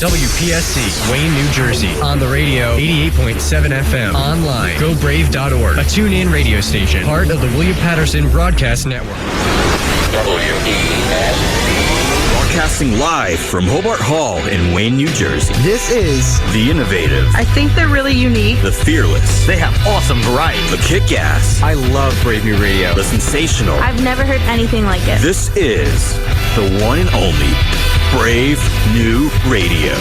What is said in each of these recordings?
WPSC, Wayne, New Jersey. On the radio, 88.7 FM. Online, GoBrave.org. A tune-in radio station. Part of the William Patterson Broadcast Network. Broadcasting live from Hobart Hall in Wayne, New Jersey. This is The Innovative. I think they're really unique. The Fearless. They have awesome variety. The Kick-Ass. I love Brave New Radio. The Sensational. I've never heard anything like it. This is the one and only Brave New Radio.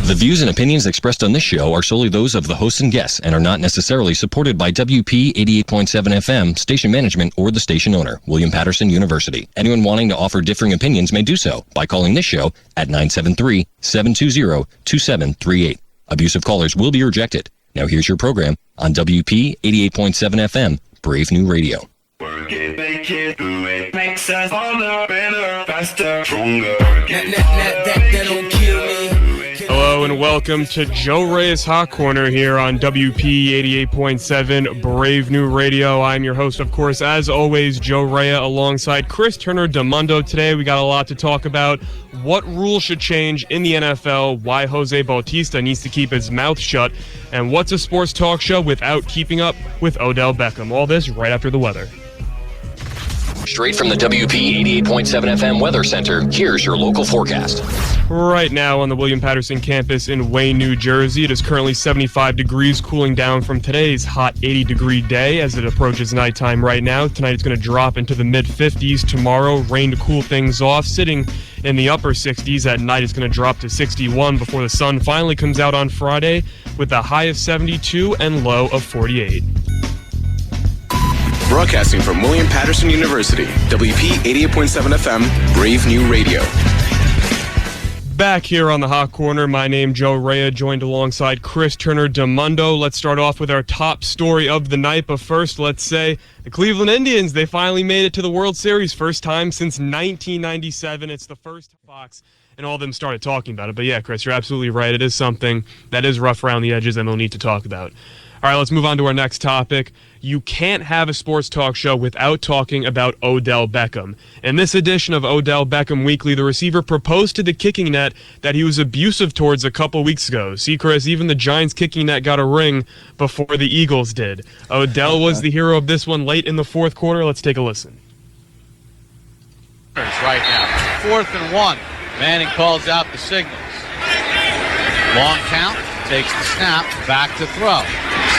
The views and opinions expressed on this show are solely those of the hosts and guests and are not necessarily supported by WP 88.7 FM, station management, or the station owner, William Patterson University. Anyone wanting to offer differing opinions may do so by calling this show at 973-720-2738. Abusive callers will be rejected. Now here's your program on WP 88.7 FM, Brave New Radio. Work it, make it, do it, makes us harder, better, faster, stronger. That don't kill me. Hello and welcome to Joe Rea's Hot Corner here on WP 88.7 Brave New Radio. I'm your host, of course, as always, Joe Rea, alongside Chris Turner-Demundo. Today we got a lot to talk about. What rules should change in the NFL, why Jose Bautista needs to keep his mouth shut, and what's a sports talk show without keeping up with Odell Beckham. All this right after the weather. Straight from the WP 88.7 FM Weather Center, here's your local forecast. Right now on the William Patterson campus in Wayne, New Jersey, it is currently 75 degrees, cooling down from today's hot 80-degree day as it approaches nighttime right now. Tonight it's going to drop into the mid-50s. Tomorrow, rain to cool things off, sitting in the upper 60s. At night it's going to drop to 61 before the sun finally comes out on Friday with a high of 72 and low of 48. Broadcasting from William Patterson University, WP 88.7 FM, Brave New Radio. Back here on the Hot Corner, my name Joe Rea, joined alongside Chris Turner-Demundo. Let's start off with our top story of the night, but first, let's say the Cleveland Indians, they finally made it to the World Series, first time since 1997. It's the first Fox, and all of them started talking about it. But yeah, Chris, you're absolutely right. It is something that is rough around the edges and they'll need to talk about. All right, let's move on to our next topic. You can't have a sports talk show without talking about Odell Beckham. In this edition of Odell Beckham Weekly, the receiver proposed to the kicking net that he was abusive towards a couple weeks ago. See, Chris, even the Giants kicking net got a ring before the Eagles did. Odell was the hero of this one late in the fourth quarter. Let's take a listen. Right now, 4th and 1. Manning calls out the signals. Long count, takes the snap, back to throw.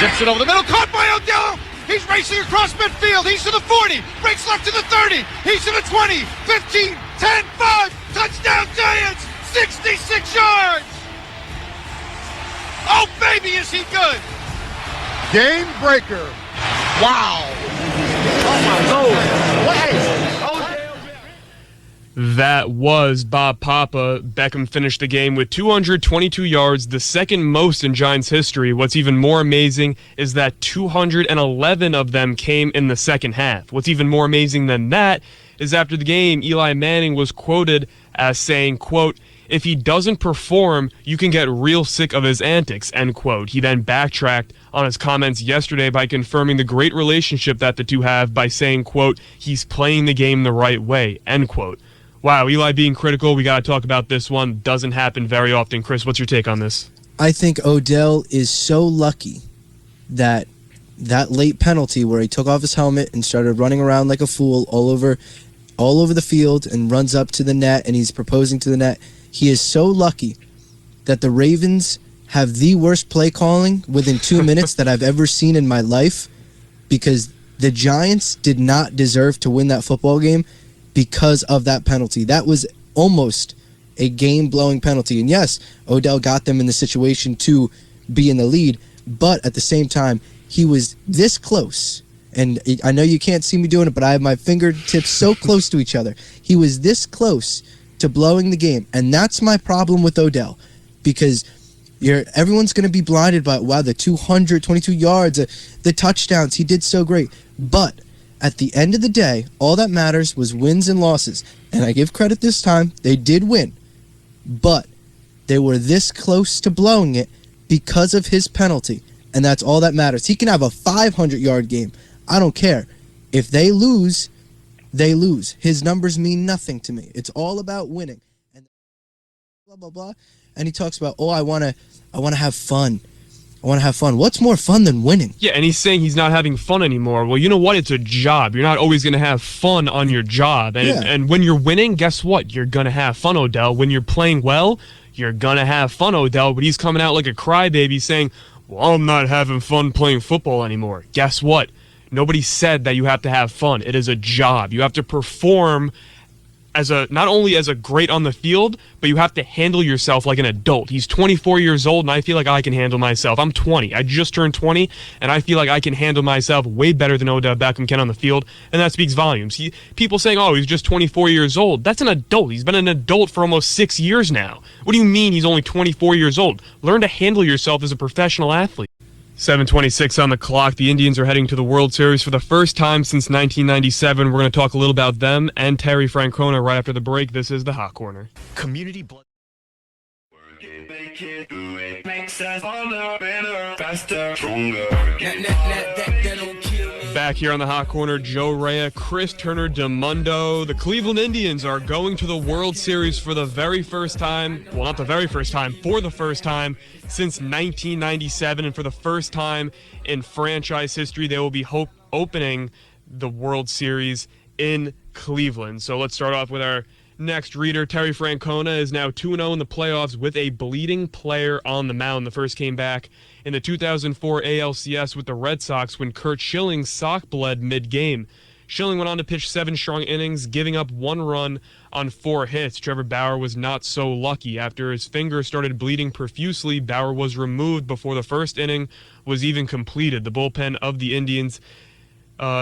Zips it over the middle, caught by Odell! He's racing across midfield, he's to the 40, breaks left to the 30, he's to the 20, 15, 10, 5, touchdown Giants, 66 yards! Oh baby, is he good! Game breaker. Wow! Oh my Lord! What is That was Bob Papa. Beckham finished the game with 222 yards, the second most in Giants history. What's even more amazing is that 211 of them came in the second half. What's even more amazing than that is after the game, Eli Manning was quoted as saying, quote, "If he doesn't perform, you can get real sick of his antics," end quote. He then backtracked on his comments yesterday by confirming the great relationship that the two have by saying, quote, "He's playing the game the right way," end quote. Wow, Eli being critical. We got to talk about this one. Doesn't happen very often. Chris, what's your take on this? I think Odell is so lucky that late penalty where he took off his helmet and started running around like a fool all over the field and runs up to the net and he's proposing to the net. He is so lucky that the Ravens have the worst play calling within 2 minutes that I've ever seen in my life, because the Giants did not deserve to win that football game because of that penalty. That was almost a game-blowing penalty. And yes, Odell got them in the situation to be in the lead, but at the same time, he was this close. And I know you can't see me doing it, but I have my fingertips so close to each other. He was this close to blowing the game. And that's my problem with Odell, because everyone's going to be blinded by, wow, the 222 yards, the touchdowns. He did so great. But at the end of the day, all that matters was wins and losses. And I give credit this time. They did win. But they were this close to blowing it because of his penalty. And that's all that matters. He can have a 500-yard game. I don't care. If they lose, they lose. His numbers mean nothing to me. It's all about winning. And blah blah blah. And he talks about, I want to have fun. I want to have fun. What's more fun than winning? Yeah, and he's saying he's not having fun anymore. Well, you know what? It's a job. You're not always going to have fun on your job. And when you're winning, guess what? You're going to have fun, Odell. When you're playing well, you're going to have fun, Odell. But he's coming out like a crybaby saying, well, I'm not having fun playing football anymore. Guess what? Nobody said that you have to have fun. It is a job. You have to perform not only as a great on the field, but you have to handle yourself like an adult. He's 24 years old, and I feel like I can handle myself. I'm 20. I just turned 20, and I feel like I can handle myself way better than Odell Beckham can on the field, and that speaks volumes. People saying, he's just 24 years old. That's an adult. He's been an adult for almost 6 years now. What do you mean he's only 24 years old? Learn to handle yourself as a professional athlete. 7:26 on the clock. The Indians are heading to the World Series for the first time since 1997. We're going to talk a little about them and Terry Francona right after the break. This is the Hot Corner. Community blood. Makes us harder, better, faster, stronger. Back here on the Hot Corner, Joe Rea, Chris Turner DeMundo. The Cleveland Indians are going to the World Series for the very first time. Well, not the very first time, for the first time since 1997. And for the first time in franchise history, they will be opening the World Series in Cleveland. So let's start off with our next reader. Terry Francona is now 2-0 in the playoffs with a bleeding player on the mound. The first came back in the 2004 ALCS with the Red Sox when Curt Schilling's sock bled mid-game. Schilling went on to pitch 7 strong innings, giving up 1 run on 4 hits. Trevor Bauer was not so lucky. After his finger started bleeding profusely, Bauer was removed before the first inning was even completed. The bullpen of the Indians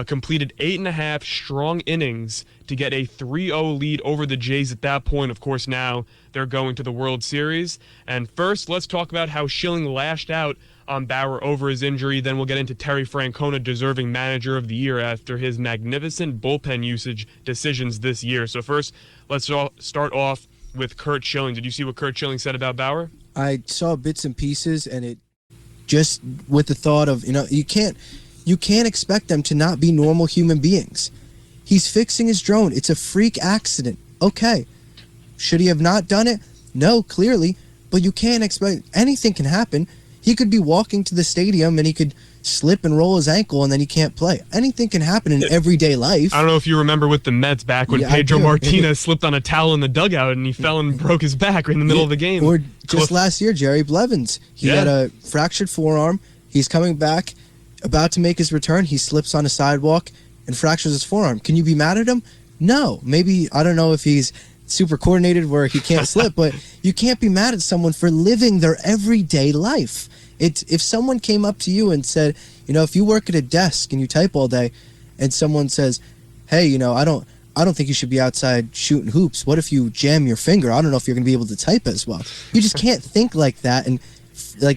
completed 8.5 strong innings to get a 3-0 lead over the Jays at that point. Of course, now they're going to the World Series. And first, let's talk about how Schilling lashed out on Bauer over his injury. Then we'll get into Terry Francona deserving Manager of the Year after his magnificent bullpen usage decisions this year. So first, let's start off with Curt Schilling. Did you see what Curt Schilling said about Bauer? I saw bits and pieces, and it just with the thought of, you can't expect them to not be normal human beings. He's fixing his drone. It's a freak accident. Okay. Should he have not done it? No, clearly. But you can't expect anything can happen. He could be walking to the stadium and he could slip and roll his ankle and then he can't play. Anything can happen in everyday life. I don't know if you remember with the Mets back when Pedro Martinez slipped on a towel in the dugout and he fell and broke his back in the middle of the game. Or just last year, Jerry Blevins. He had a fractured forearm. He's coming back, about to make his return. He slips on a sidewalk and fractures his forearm. Can you be mad at him? No. Maybe, I don't know if he's super coordinated where he can't slip, but you can't be mad at someone for living their everyday life. If someone came up to you and said, if you work at a desk and you type all day and someone says, hey, I don't think you should be outside shooting hoops. What if you jam your finger? I don't know if you're going to be able to type as well. You just can't think like that and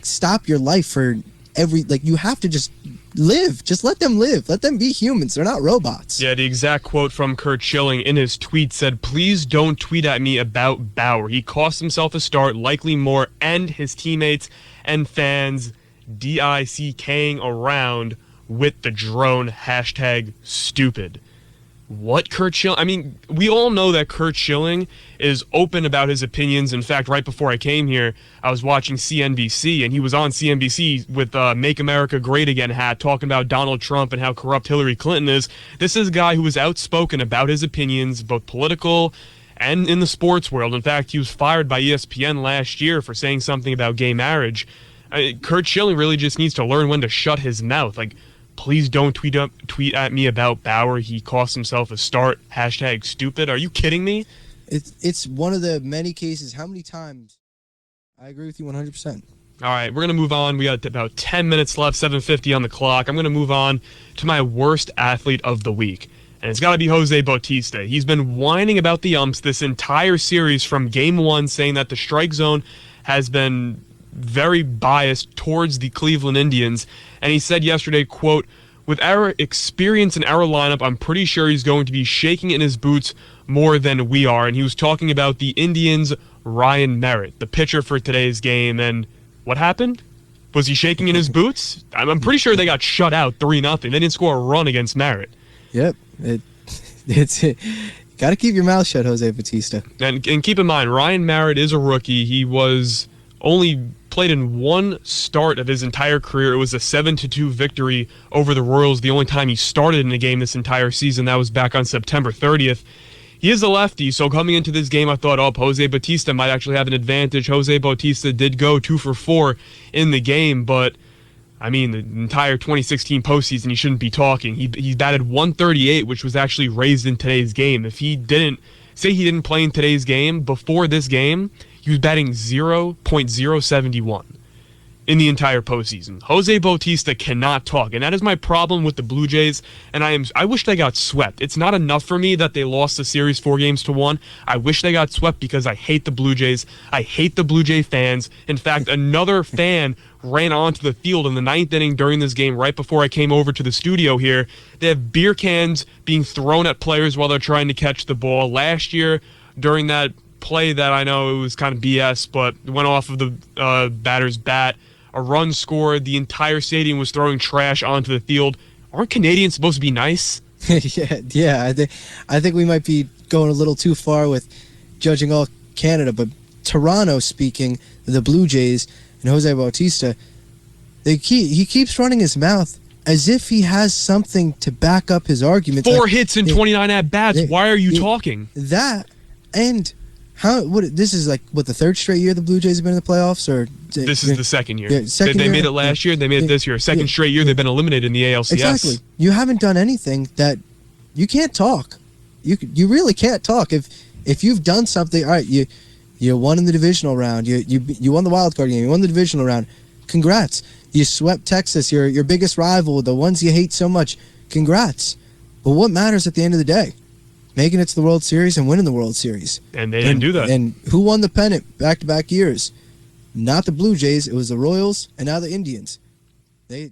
stop your life for you have to just live. Just let them live. Let them be humans. They're not robots. Yeah, the exact quote from Curt Schilling in his tweet said, "Please don't tweet at me about Bauer. He cost himself a start, likely more, and his teammates and fans DICKing around with the drone #stupid." What, Curt Schilling? I mean, we all know that Curt Schilling is open about his opinions. In fact, right before I came here, I was watching CNBC, and he was on CNBC with Make America Great Again hat, talking about Donald Trump and how corrupt Hillary Clinton is. This is a guy who was outspoken about his opinions, both political and in the sports world. In fact, he was fired by ESPN last year for saying something about gay marriage. Curt Schilling really just needs to learn when to shut his mouth. Please don't tweet at me about Bauer. He cost himself a start. #stupid. Are you kidding me? It's one of the many cases. How many times? I agree with you 100%. All right, we're going to move on. We got about 10 minutes left, 7:50 on the clock. I'm going to move on to my worst athlete of the week. And it's got to be Jose Bautista. He's been whining about the umps this entire series from Game 1, saying that the strike zone has been very biased towards the Cleveland Indians. And he said yesterday, quote, "With our experience in our lineup, I'm pretty sure he's going to be shaking in his boots more than we are." And he was talking about the Indians' Ryan Merritt, the pitcher for today's game. And what happened? Was he shaking in his boots? I'm pretty sure they got shut out 3-0. They didn't score a run against Merritt. Yep. It's got to keep your mouth shut, Jose Bautista. And keep in mind, Ryan Merritt is a rookie. He was only played in one start of his entire career. It was a 7-2 victory over the Royals. The only time he started in a game this entire season, that was back on September 30th. He is a lefty, so coming into this game, I thought, Jose Bautista might actually have an advantage. Jose Bautista did go 2 for 4 in the game, but I mean, the entire 2016 postseason, he shouldn't be talking. He batted 138, which was actually raised in today's game. If he didn't play in today's game, before this game, he was batting 0.071 in the entire postseason. Jose Bautista cannot talk, and that is my problem with the Blue Jays, and I wish they got swept. It's not enough for me that they lost the series 4-1. I wish they got swept because I hate the Blue Jays. I hate the Blue Jay fans. In fact, another fan ran onto the field in the 9th inning during this game right before I came over to the studio here. They have beer cans being thrown at players while they're trying to catch the ball. Last year, during that play that I know it was kind of BS, but it went off of the batter's bat, a run scored, the entire stadium was throwing trash onto the field. Aren't Canadians supposed to be nice? yeah. I think we might be going a little too far with judging all Canada, but Toronto, speaking, the Blue Jays and Jose Bautista, he keeps running his mouth as if he has something to back up his argument. 4 hits and 29 at-bats. Why are you talking? That, and this is like, the third straight year the Blue Jays have been in the playoffs? Or this is the second year. Yeah, they made it last year. They made it this year. Second straight year they've been eliminated in the ALCS. Exactly. You haven't done anything that you can't talk. You really can't talk. If you've done something, all right, you won in the divisional round. You won the wild card game. You won the divisional round. Congrats. You swept Texas, your biggest rival, the ones you hate so much. Congrats. But what matters at the end of the day? Making it to the World Series and winning the World Series. And they didn't do that. And who won the pennant back-to-back years? Not the Blue Jays. It was the Royals and now the Indians. They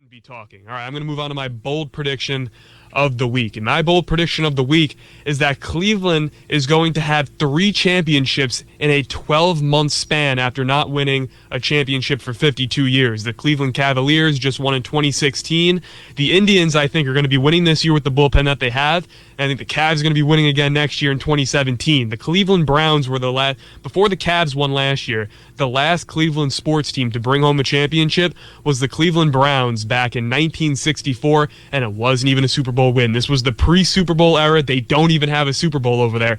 be talking. All right, I'm going to move on to my bold prediction of the week. And my bold prediction of the week is that Cleveland is going to have 3 championships in a 12-month span after not winning a championship for 52 years. The Cleveland Cavaliers just won in 2016. The Indians, I think, are going to be winning this year with the bullpen that they have. And I think the Cavs are going to be winning again next year in 2017. The Cleveland Browns were before the Cavs won last year, the last Cleveland sports team to bring home a championship was the Cleveland Browns back in 1964, and it wasn't even a Super Bowl win. This was the pre-Super Bowl era. They don't even have a Super Bowl over there.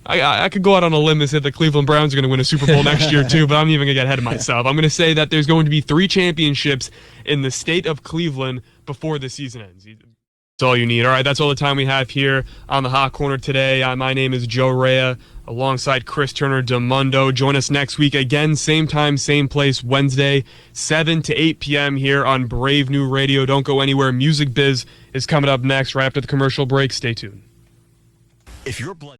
I could go out on a limb and say the Cleveland Browns are going to win a Super Bowl next year too, but I'm even going to get ahead of myself. I'm going to say that there's going to be 3 championships in the state of Cleveland before the season ends. That's all you need. All right, that's all the time we have here on the Hot Corner today. My name is Joe Rea, alongside Chris Turner DeMundo. Join us next week again, same time, same place, Wednesday, 7 to 8 p.m. here on Brave New Radio. Don't go anywhere. Music Biz is coming up next right after the commercial break. Stay tuned. If your blood